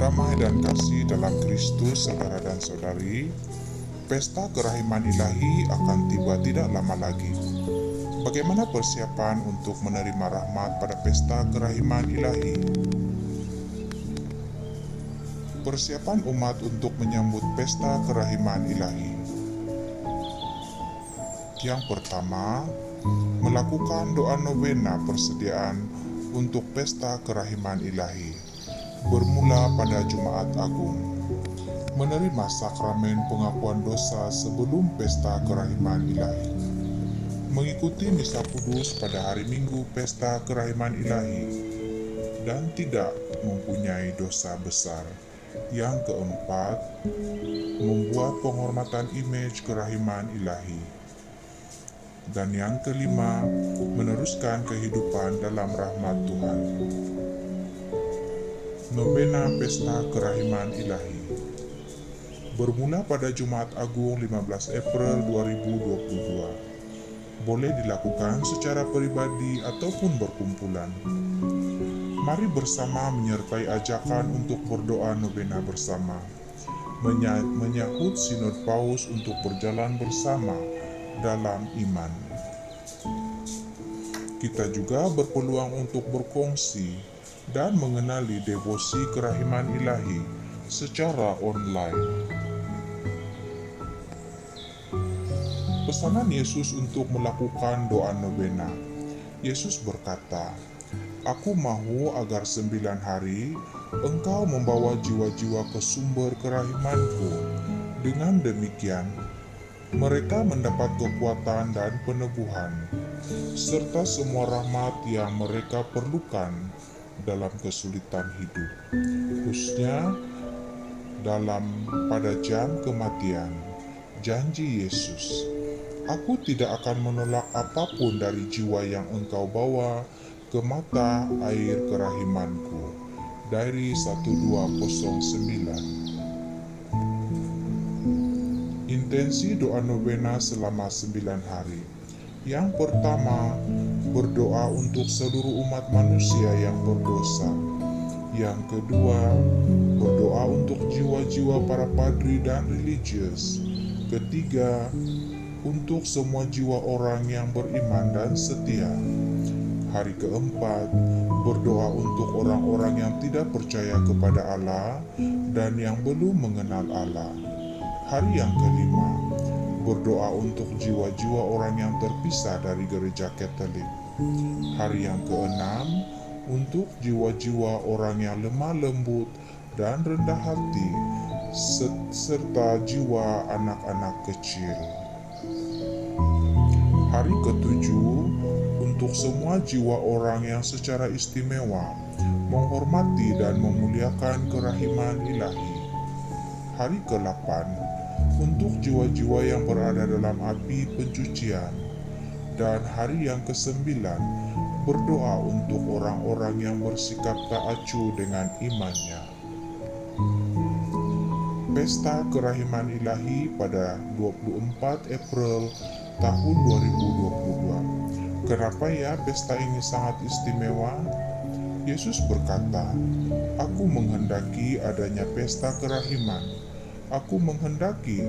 damai dan kasih dalam Kristus, saudara dan saudari. Pesta kerahiman ilahi akan tiba tidak lama lagi. Bagaimana persiapan untuk menerima rahmat pada pesta kerahiman ilahi? Persiapan umat untuk menyambut pesta kerahiman ilahi. Yang pertama, melakukan doa novena persediaan untuk pesta kerahiman ilahi, bermula pada Jumat Agung. Menerima sakramen pengakuan dosa sebelum pesta kerahiman ilahi. Mengikuti misa kudus pada hari Minggu pesta kerahiman ilahi, dan tidak mempunyai dosa besar. Yang keempat, membuat penghormatan imej kerahiman ilahi. Dan yang kelima, meneruskan kehidupan dalam rahmat Tuhan. Novena Pesta Kerahiman Ilahi bermula pada Jumat Agung 15 April 2022. Boleh dilakukan secara pribadi ataupun berkumpulan. Mari bersama menyertai ajakan untuk berdoa novena bersama, menyahut Sinod Paus untuk berjalan bersama dalam iman. Kita juga berpeluang untuk berkongsi dan mengenali devosi kerahiman ilahi secara online. Pesanan Yesus untuk melakukan doa novena. Yesus berkata, "Aku mahu agar 9 hari engkau membawa jiwa-jiwa ke sumber kerahimanku. Dengan demikian, mereka mendapat kekuatan dan peneguhan, serta semua rahmat yang mereka perlukan dalam kesulitan hidup, khususnya pada jam kematian." Janji Yesus, "Aku tidak akan menolak apapun dari jiwa yang engkau bawa ke mata air kerahimanku." Dari 1209. Intensi doa novena selama 9 hari. Yang pertama, berdoa untuk seluruh umat manusia yang berdosa. Yang kedua, berdoa untuk jiwa-jiwa para padri dan religius. Ketiga, untuk semua jiwa orang yang beriman dan setia. Hari keempat, berdoa untuk orang-orang yang tidak percaya kepada Allah dan yang belum mengenal Allah. Hari yang kelima, berdoa untuk jiwa-jiwa orang yang terpisah dari gereja Katolik. Hari yang keenam, untuk jiwa-jiwa orang yang lemah lembut dan rendah hati, serta jiwa anak-anak kecil. Hari ketujuh, untuk semua jiwa orang yang secara istimewa menghormati dan memuliakan kerahiman ilahi. Hari ke-8, untuk jiwa-jiwa yang berada dalam api pencucian. Dan hari yang ke-9, berdoa untuk orang-orang yang bersikap tak acuh dengan imannya. Pesta Kerahiman Ilahi pada 24 April tahun 2022. Kenapa ya pesta ini sangat istimewa? Yesus berkata, "Aku menghendaki adanya pesta kerahiman. Aku menghendaki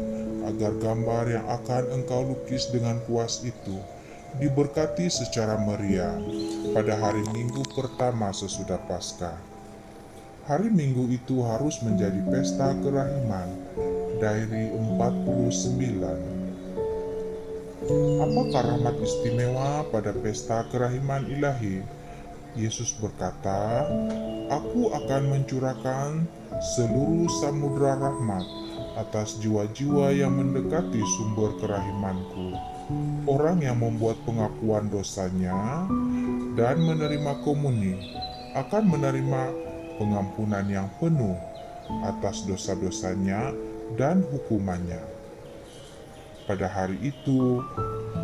agar gambar yang akan engkau lukis dengan kuas itu diberkati secara meriah pada hari Minggu pertama sesudah Paskah. Hari Minggu itu harus menjadi pesta kerahiman dari 49. Apakah rahmat istimewa pada pesta kerahiman ilahi? Yesus berkata, "Aku akan mencurahkan seluruh samudera rahmat atas jiwa-jiwa yang mendekati sumber kerahimanku. Orang yang membuat pengakuan dosanya dan menerima komuni akan menerima pengampunan yang penuh atas dosa-dosanya dan hukumannya. Pada hari itu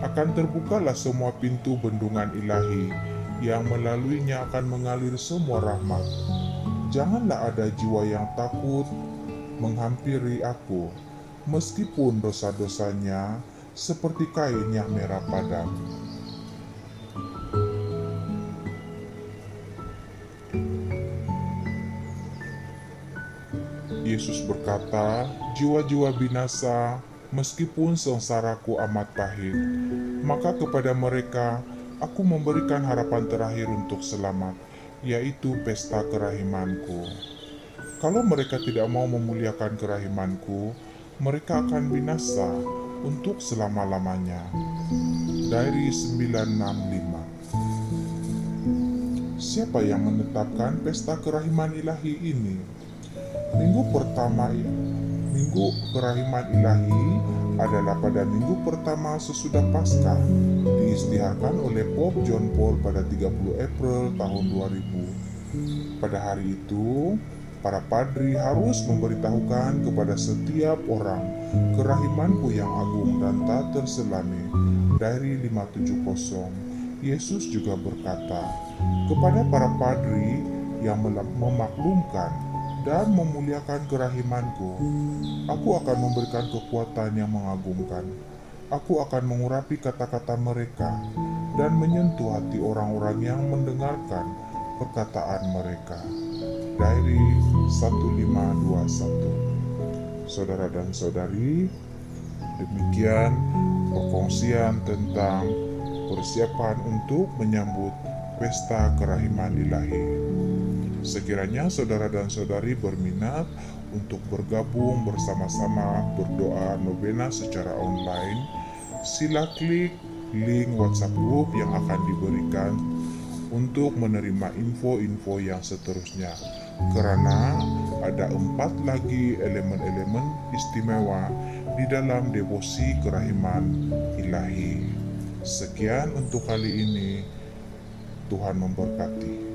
akan terbukalah semua pintu bendungan ilahi yang melaluinya akan mengalir semua rahmat. Janganlah ada jiwa yang takut menghampiri aku, meskipun dosa-dosanya seperti kain yang merah padam." Yesus berkata, jiwa-jiwa binasa, meskipun sengsaraku amat pahit, maka kepada mereka aku memberikan harapan terakhir untuk selamat, yaitu pesta kerahimanku. Kalau mereka tidak mau memuliakan kerahimanku, mereka akan binasa untuk selama-lamanya. Dari 965. Siapa yang menetapkan pesta kerahiman ilahi ini? Minggu kerahiman ilahi adalah pada minggu pertama sesudah Paskah, diisytiharkan oleh Pope John Paul pada 30 April tahun 2000. Pada hari itu, para padri harus memberitahukan kepada setiap orang kerahimanku yang agung dan tak terselami. Dari 570, Yesus juga berkata kepada para padri yang memaklumkan dan memuliakan kerahimanku, aku akan memberikan kekuatan yang mengagumkan. Aku akan mengurapi kata-kata mereka dan menyentuh hati orang-orang yang mendengarkan perkataan mereka. Dari 1521. Saudara dan saudari, demikian perkongsian tentang persiapan untuk menyambut pesta kerahiman ilahi. Sekiranya saudara dan saudari berminat untuk bergabung bersama-sama berdoa novena secara online, sila klik link WhatsApp group yang akan diberikan untuk menerima info-info yang seterusnya, karena ada 4 lagi elemen-elemen istimewa di dalam devosi kerahiman ilahi. Sekian untuk kali ini, Tuhan memberkati.